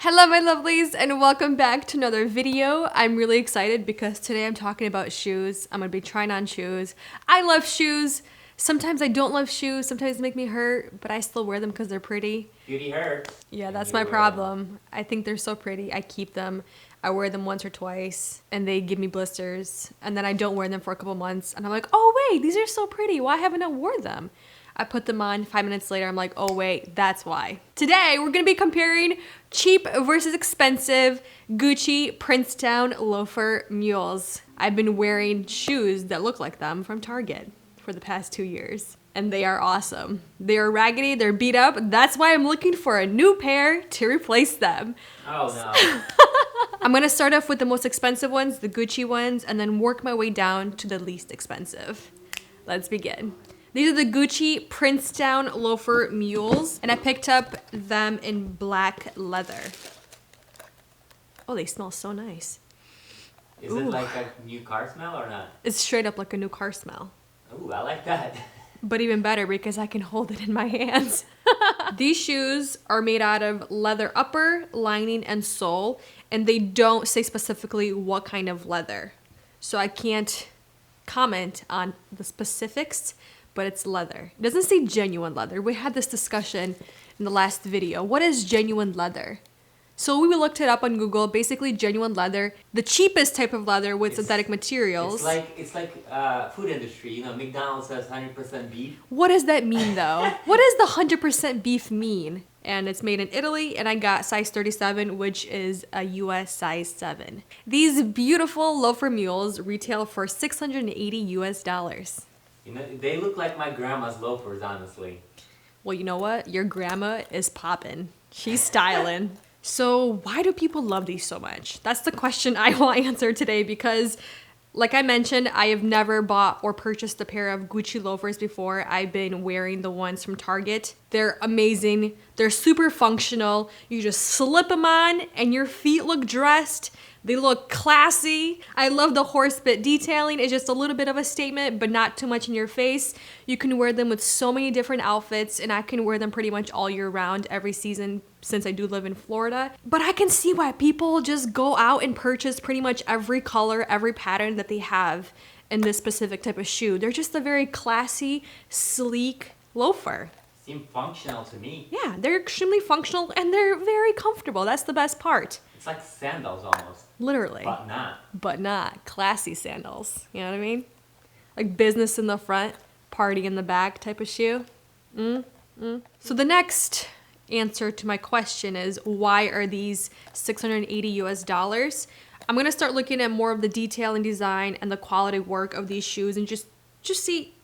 Hello my lovelies and welcome back to another video. I'm really excited because today I'm talking about shoes. I'm gonna be trying on shoes. I love shoes. Sometimes I don't love shoes, sometimes they make me hurt, but I still wear them because they're pretty. Beauty hurts. Yeah, that's my problem. I think they're so pretty. I keep them. I wear them once or twice and they give me blisters. And then I don't wear them for a couple months and I'm like, oh wait, these are so pretty. Why haven't I worn them? I put them on, 5 minutes later, I'm like, oh wait, that's why. Today, we're gonna be comparing cheap versus expensive Gucci Princetown Loafer Mules. I've been wearing shoes that look like them from Target for the past 2 years. And they are awesome. They are raggedy, they're beat up. That's why I'm looking for a new pair to replace them. Oh no. I'm gonna start off with the most expensive ones, the Gucci ones, and then work my way down to the least expensive. Let's begin. These are the Gucci Princetown Loafer Mules, and I picked up them in black leather. Oh, they smell so nice. Is it like a new car smell or not? It's straight up like a new car smell. Ooh, I like that. But even better because I can hold it in my hands. These shoes are made out of leather upper, lining, and sole, and they don't say specifically what kind of leather. So I can't comment on the specifics, but it's leather. It doesn't say genuine leather. We had this discussion in the last video. What is genuine leather? So we looked it up on Google. Basically, genuine leather, the cheapest type of leather with synthetic materials. It's like food industry. You know, McDonald's says 100% beef. What does that mean though? What does the 100% beef mean? And it's made in Italy, and I got size 37, which is a US size 7. These beautiful loafer mules retail for $680. You know, they look like my grandma's loafers, honestly. Well, you know what? Your grandma is poppin'. She's styling. So why do people love these so much? That's the question I will answer today because, like I mentioned, I have never bought or purchased a pair of Gucci loafers before. I've been wearing the ones from Target. They're amazing. They're super functional. You just slip them on and your feet look dressed. They look classy. I love the horse bit detailing. It's just a little bit of a statement, but not too much in your face. You can wear them with so many different outfits, and I can wear them pretty much all year round, every season, since I do live in Florida. But I can see why people just go out and purchase pretty much every color, every pattern that they have in this specific type of shoe. They're just a very classy, sleek loafer. Seem functional to me. Yeah, they're extremely functional and they're very comfortable. That's the best part. It's like sandals almost. Literally. But not. But not. Classy sandals. You know what I mean? Like business in the front, party in the back type of shoe. So the next answer to my question is, why are these $680? I'm going to start looking at more of the detail and design and the quality work of these shoes and just see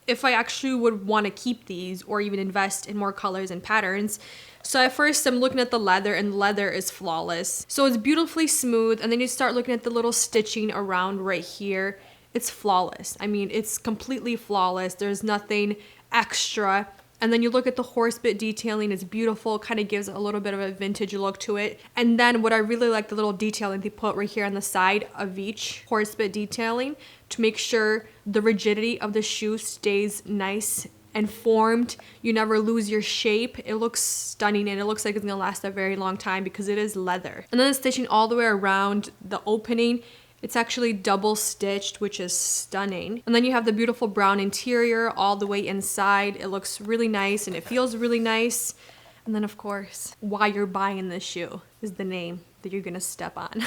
if I actually would want to keep these or even invest in more colors and patterns. So at first I'm looking at the leather, and leather is flawless. So it's beautifully smooth, and then you start looking at the little stitching around right here. It's flawless. I mean, it's completely flawless. There's nothing extra. And then you look at the horse bit detailing, it's beautiful, kind of gives a little bit of a vintage look to it. And then what I really like, the little detailing they put right here on the side of each horse bit detailing to make sure the rigidity of the shoe stays nice and formed. You never lose your shape. It looks stunning, and it looks like it's gonna last a very long time because it is leather. And then the stitching all the way around the opening, it's actually double stitched, which is stunning. And then you have the beautiful brown interior all the way inside. It looks really nice and it feels really nice. And then of course, why you're buying this shoe is the name that you're gonna step on.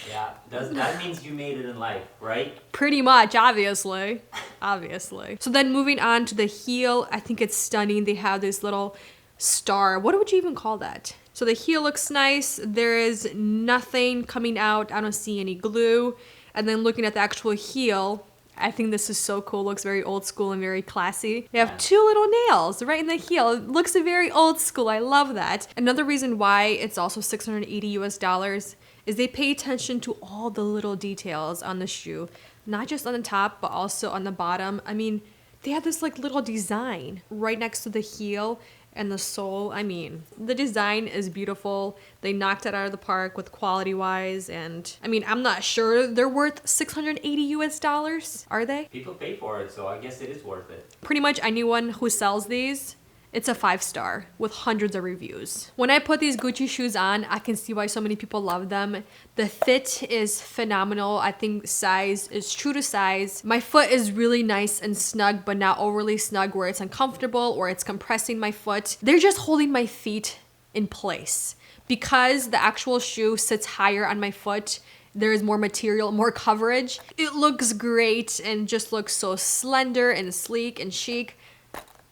Yeah, that means you made it in life, right? Pretty much, obviously. Obviously. So then moving on to the heel, I think it's stunning. They have this little star. What would you even call that? So the heel looks nice. There is nothing coming out. I don't see any glue. And then looking at the actual heel, I think this is so cool. Looks very old school and very classy. They have two little nails right in the heel. It looks very old school. I love that. Another reason why it's also $680 is they pay attention to all the little details on the shoe, not just on the top, but also on the bottom. I mean, they have this like little design right next to the heel and the sole. I mean, the design is beautiful. They knocked it out of the park with quality wise. And I mean, I'm not sure they're worth $680, are they? People pay for it, so I guess it is worth it. Pretty much anyone who sells these It's a 5-star with hundreds of reviews. When I put these Gucci shoes on, I can see why so many people love them. The fit is phenomenal. I think size is true to size. My foot is really nice and snug, but not overly snug where it's uncomfortable or it's compressing my foot. They're just holding my feet in place. Because the actual shoe sits higher on my foot, there is more material, more coverage. It looks great and just looks so slender and sleek and chic.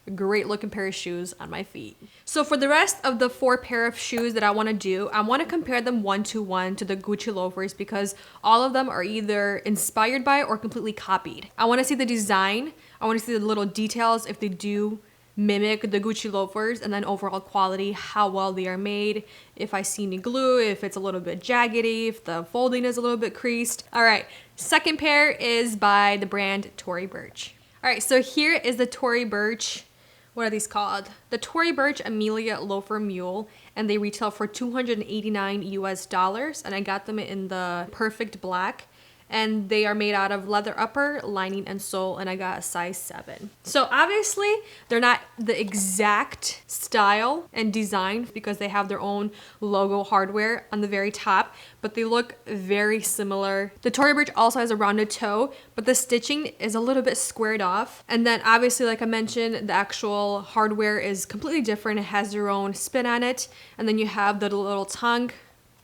A great looking pair of shoes on my feet. So for the rest of the 4 pair of shoes that I want to do, I want to compare them 1-to-1 to the Gucci loafers because all of them are either inspired by or completely copied. I want to see the design. I want to see the little details if they do mimic the Gucci loafers, and then overall quality, how well they are made, if I see any glue, if it's a little bit jaggedy, if the folding is a little bit creased. All right, second pair is by the brand Tory Burch. All right, so here is the Tory Burch. What are these called? The Tory Burch Amelia Loafer Mule, and they retail for $289 US, and I got them in the perfect black. And they are made out of leather upper, lining, and sole, and I got a size 7. So obviously, they're not the exact style and design because they have their own logo hardware on the very top, but they look very similar. The Tory Burch also has a rounded toe, but the stitching is a little bit squared off. And then obviously, like I mentioned, the actual hardware is completely different. It has their own spin on it. And then you have the little tongue.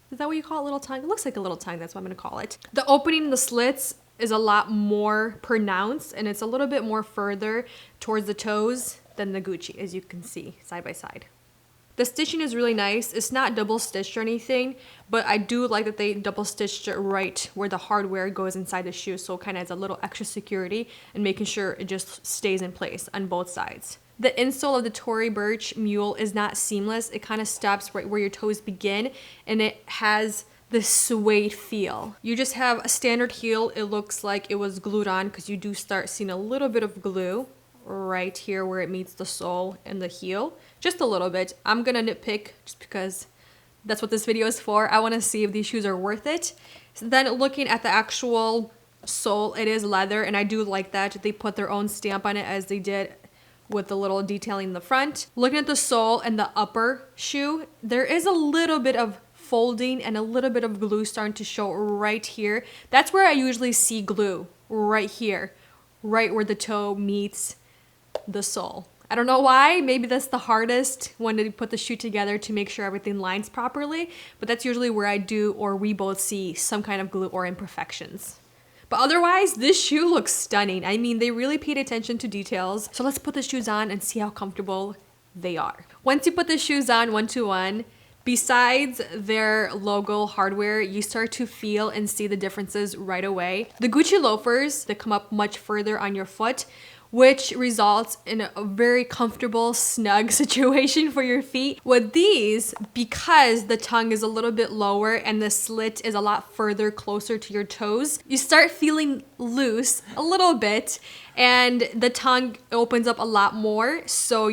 Is that what you call it, little tongue? It looks like a little tongue, that's what I'm gonna call it. The opening in the slits is a lot more pronounced and it's a little bit more further towards the toes than the Gucci, as you can see, side by side. The stitching is really nice. It's not double stitched or anything, but I do like that they double stitched it right where the hardware goes inside the shoe, so it kind of adds a little extra security and making sure it just stays in place on both sides. The insole of the Tory Burch Mule is not seamless. It kind of stops right where your toes begin, and it has this suede feel. You just have a standard heel. It looks like it was glued on because you do start seeing a little bit of glue right here where it meets the sole and the heel. Just a little bit. I'm gonna nitpick just because that's what this video is for. I want to see if these shoes are worth it. So then looking at the actual sole, it is leather, and I do like that. They put their own stamp on it as they did with the little detailing in the front. Looking at the sole and the upper shoe, there is a little bit of folding and a little bit of glue starting to show right here. That's where I usually see glue, right here, right where the toe meets the sole. I don't know why, maybe that's the hardest when to put the shoe together to make sure everything lines properly, but that's usually where I do or we both see some kind of glue or imperfections. But otherwise, this shoe looks stunning. I mean, they really paid attention to details. So let's put the shoes on and see how comfortable they are. Once you put the shoes on 1-to-1, besides their logo hardware, you start to feel and see the differences right away. The Gucci loafers, they come up much further on your foot, which results in a very comfortable, snug situation for your feet. With these, because the tongue is a little bit lower and the slit is a lot further closer to your toes, you start feeling loose a little bit and the tongue opens up a lot more, so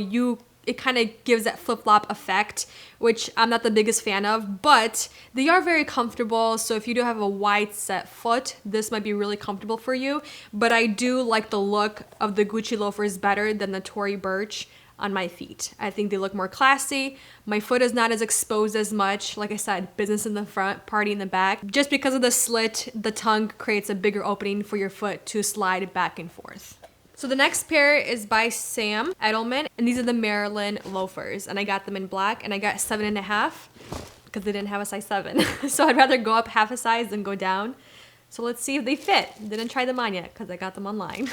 it kind of gives that flip-flop effect, which I'm not the biggest fan of, but they are very comfortable. So if you do have a wide set foot, this might be really comfortable for you. But I do like the look of the Gucci loafers better than the Tory Burch on my feet. I think they look more classy. My foot is not as exposed as much. Like I said, business in the front, party in the back. Just because of the slit, the tongue creates a bigger opening for your foot to slide back and forth. So the next pair is by Sam Edelman, and these are the Maryland loafers, and I got them in black, and I got 7.5 because they didn't have a size 7. So I'd rather go up half a size than go down. So let's see if they fit. Didn't try them on yet because I got them online.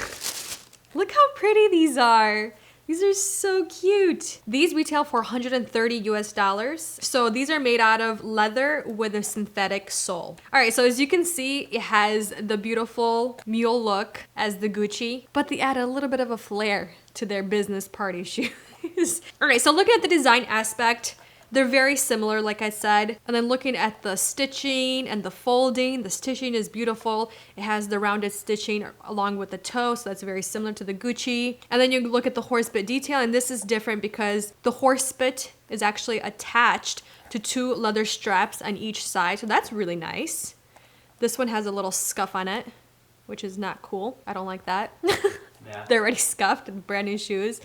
Look how pretty these are. These are so cute. These retail for $130 US. So these are made out of leather with a synthetic sole. All right, so as you can see, it has the beautiful mule look as the Gucci, but they add a little bit of a flair to their business party shoes. All right, so looking at the design aspect, they're very similar, like I said. And then looking at the stitching and the folding, the stitching is beautiful. It has the rounded stitching along with the toe, so that's very similar to the Gucci. And then you look at the horse bit detail, and this is different because the horse bit is actually attached to 2 leather straps on each side, so that's really nice. This one has a little scuff on it, which is not cool. I don't like that. Yeah. They're already scuffed and brand new shoes.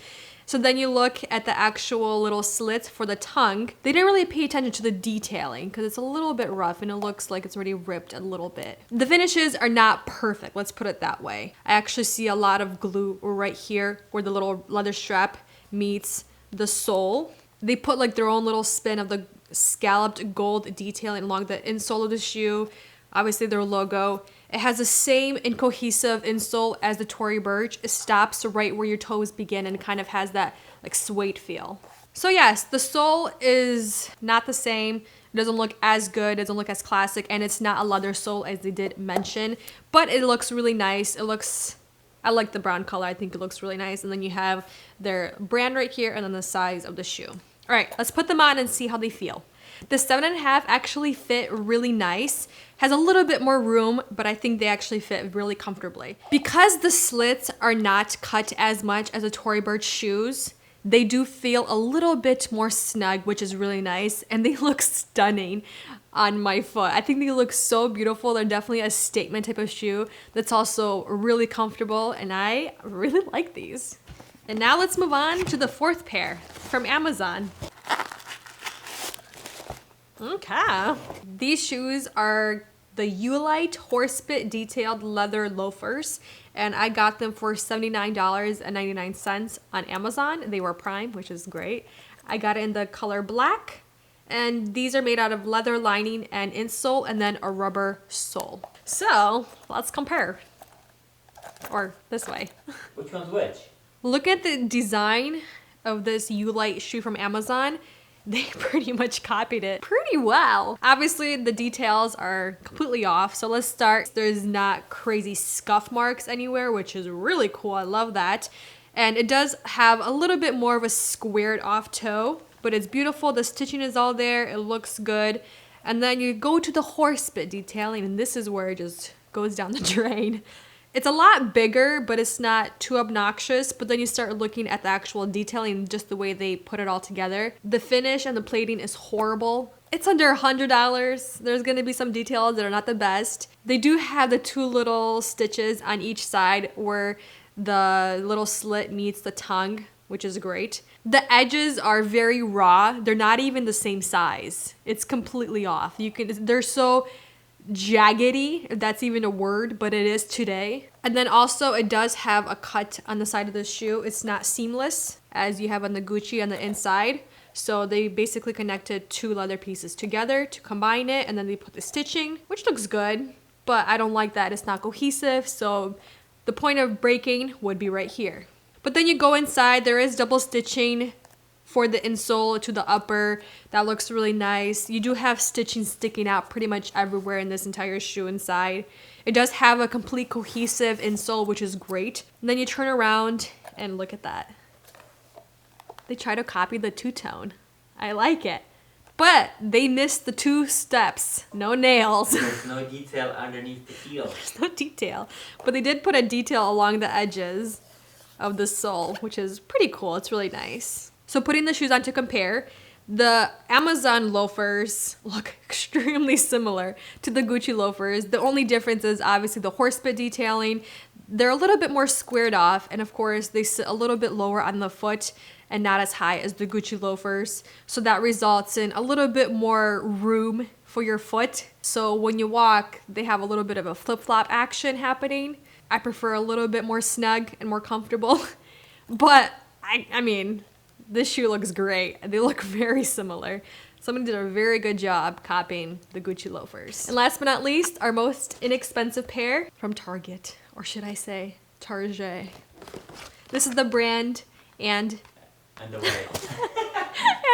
So then you look at the actual little slits for the tongue. They didn't really pay attention to the detailing because it's a little bit rough and it looks like it's already ripped a little bit. The finishes are not perfect, let's put it that way. I actually see a lot of glue right here where the little leather strap meets the sole. They put like their own little spin of the scalloped gold detailing along the insole of the shoe. Obviously their logo. It has the same incohesive insole as the Tory Burch. It stops right where your toes begin and kind of has that like suede feel. So yes, the sole is not the same. It doesn't look as good, doesn't look as classic, and it's not a leather sole as they did mention, but it looks really nice. I like the brown color. I think it looks really nice. And then you have their brand right here and then the size of the shoe. All right, let's put them on and see how they feel. The 7.5 actually fit really nice. Has a little bit more room, but I think they actually fit really comfortably. Because the slits are not cut as much as the Tory Burch shoes, they do feel a little bit more snug, which is really nice. And they look stunning on my foot. I think they look so beautiful. They're definitely a statement type of shoe that's also really comfortable, and I really like these. And now let's move on to the fourth pair from Amazon. Okay. These shoes are the Youlight Horsebit Detailed Leather Loafers, and I got them for $79.99 on Amazon. They were Prime, which is great. I got it in the color black, and these are made out of leather lining and insole and then a rubber sole. So let's compare. Or this way. Which one's which? Look at the design of this Youlight shoe from Amazon. They pretty much copied it pretty well. Obviously, the details are completely off. So let's start. There's not crazy scuff marks anywhere, which is really cool. I love that. And it does have a little bit more of a squared off toe, but it's beautiful. The stitching is all there. It looks good. And then you go to the horsebit detailing, and this is where it just goes down the drain. It's a lot bigger, but it's not too obnoxious. But then you start looking at the actual detailing, just the way they put it all together. The finish and the plating is horrible. It's under $100. There's gonna be some details that are not the best. They do have the two little stitches on each side where the little slit meets the tongue, which is great. The edges are very raw. They're not even the same size. It's completely off. They're so jaggedy, if that's even a word, but it is today. And then also it does have a cut on the side of the shoe. It's not seamless as you have on the Gucci on the inside. So they basically connected two leather pieces together to combine it, and then they put the stitching, which looks good, but I don't like that it's not cohesive. So the point of breaking would be right here. But then you go inside, there is double stitching for the insole to the upper. That looks really nice. You do have stitching sticking out pretty much everywhere in this entire shoe inside. It does have a complete cohesive insole, which is great. And then you turn around and look at that. They try to copy the two-tone. I like it. But they missed the two steps. No nails. There's no detail underneath the heel. There's no detail. But they did put a detail along the edges of the sole, which is pretty cool. It's really nice. So putting the shoes on to compare, the Amazon loafers look extremely similar to the Gucci loafers. The only difference is obviously the horsebit detailing. They're a little bit more squared off, and of course they sit a little bit lower on the foot and not as high as the Gucci loafers. So that results in a little bit more room for your foot. So when you walk, they have a little bit of a flip-flop action happening. I prefer a little bit more snug and more comfortable. But I mean, this shoe looks great. They look very similar. Someone did a very good job copying the Gucci loafers. And last but not least, our most inexpensive pair from Target, or should I say Target. This is the brand and Away.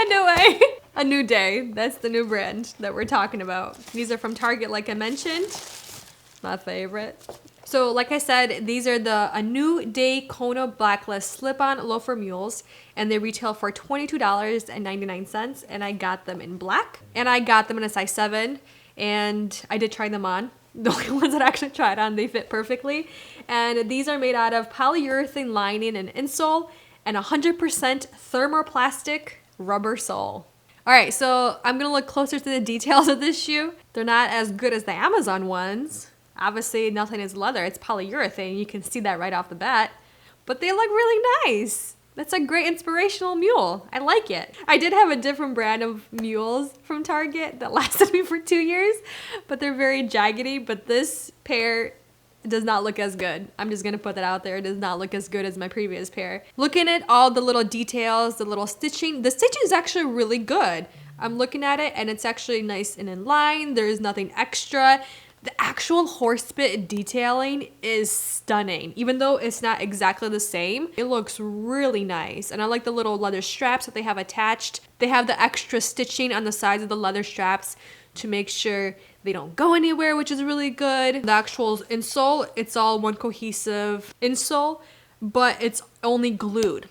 and away. A New Day. That's the new brand that we're talking about. These are from Target, like I mentioned. My favorite. So like I said, these are a New Day Kona Blacklist slip-on loafer mules, and they retail for $22.99, and I got them in black, and I got them in a size 7, and I did try them on. The only ones that I actually tried on, they fit perfectly. And these are made out of polyurethane lining and insole and 100% thermoplastic rubber sole. All right, so I'm gonna look closer to the details of this shoe. They're not as good as the Amazon ones. Obviously, nothing is leather, it's polyurethane. You can see that right off the bat. But they look really nice. That's a great inspirational mule. I like it. I did have a different brand of mules from Target that lasted me for 2 years, but they're very jaggedy. But this pair does not look as good. I'm just gonna put that out there. It does not look as good as my previous pair. Looking at all the little details, the little stitching, the stitching is actually really good. I'm looking at it and it's actually nice and in line. There's nothing extra. The actual horse bit detailing is stunning. Even though it's not exactly the same, it looks really nice. And I like the little leather straps that they have attached. They have the extra stitching on the sides of the leather straps to make sure they don't go anywhere, which is really good. The actual insole, it's all one cohesive insole, but it's only glued.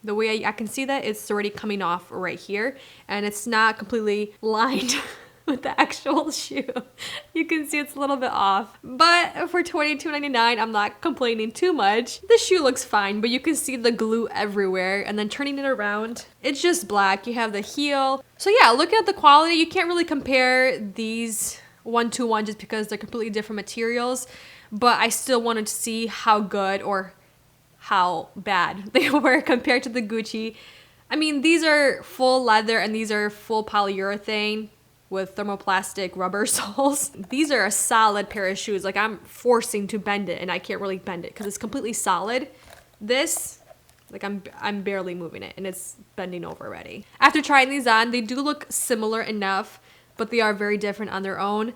The way I can see that, it's already coming off right here, and it's not completely lined with the actual shoe. You can see it's a little bit off. But for $22.99, I'm not complaining too much. The shoe looks fine, but you can see the glue everywhere. And then turning it around, it's just black. You have the heel. So yeah, looking at the quality, you can't really compare these one-to-one just because they're completely different materials. But I still wanted to see how good or how bad they were compared to the Gucci. I mean, these are full leather and these are full polyurethane with thermoplastic rubber soles. These are a solid pair of shoes. Like, I'm forcing to bend it and I can't really bend it because it's completely solid. This, like, I'm barely moving it and it's bending over already. After trying these on, they do look similar enough, but they are very different on their own.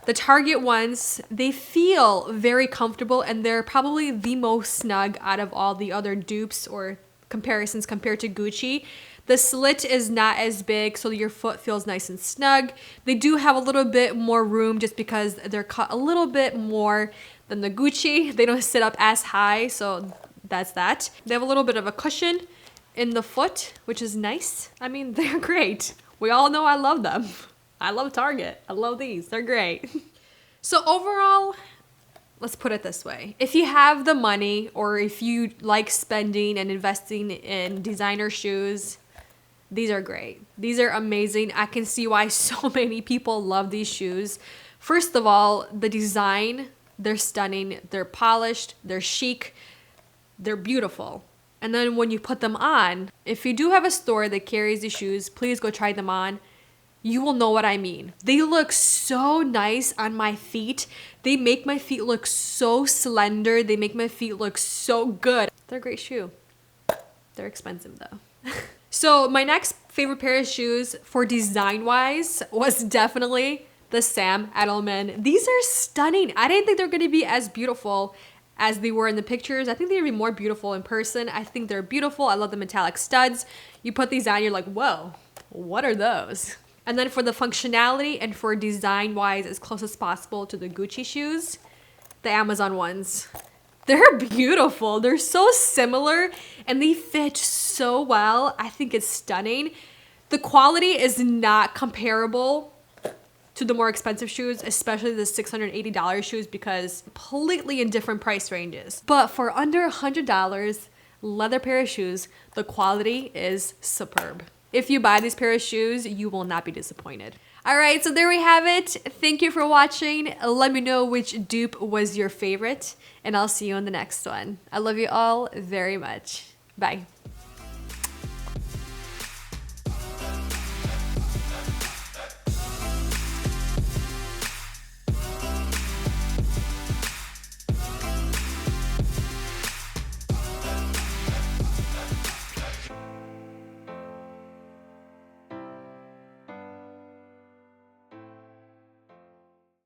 The Target ones, they feel very comfortable and they're probably the most snug out of all the other dupes or comparisons compared to Gucci. The slit is not as big, so your foot feels nice and snug. They do have a little bit more room just because they're cut a little bit more than the Gucci. They don't sit up as high, so that's that. They have a little bit of a cushion in the foot, which is nice. I mean, they're great. We all know I love them. I love Target. I love these. They're great. So overall, let's put it this way. If you have the money or if you like spending and investing in designer shoes, these are great. These are amazing. I can see why so many people love these shoes. First of all, the design, they're stunning. They're polished. They're chic. They're beautiful. And then when you put them on, if you do have a store that carries these shoes, please go try them on. You will know what I mean. They look so nice on my feet. They make my feet look so slender. They make my feet look so good. They're a great shoe. They're expensive though. So my next favorite pair of shoes for design-wise was definitely the Sam Edelman. These are stunning. I didn't think they were going to be as beautiful as they were in the pictures. I think they'd be more beautiful in person. I think they're beautiful. I love the metallic studs. You put these on, you're like, whoa, what are those? And then for the functionality and for design-wise as close as possible to the Gucci shoes, the Amazon ones. They're beautiful. They're so similar and they fit so well. I think it's stunning. The quality is not comparable to the more expensive shoes, especially the $680 shoes, because completely in different price ranges. But for under $100, leather pair of shoes, the quality is superb. If you buy these pair of shoes, you will not be disappointed. All right, so there we have it. Thank you for watching. Let me know which dupe was your favorite, and I'll see you in the next one. I love you all very much. Bye.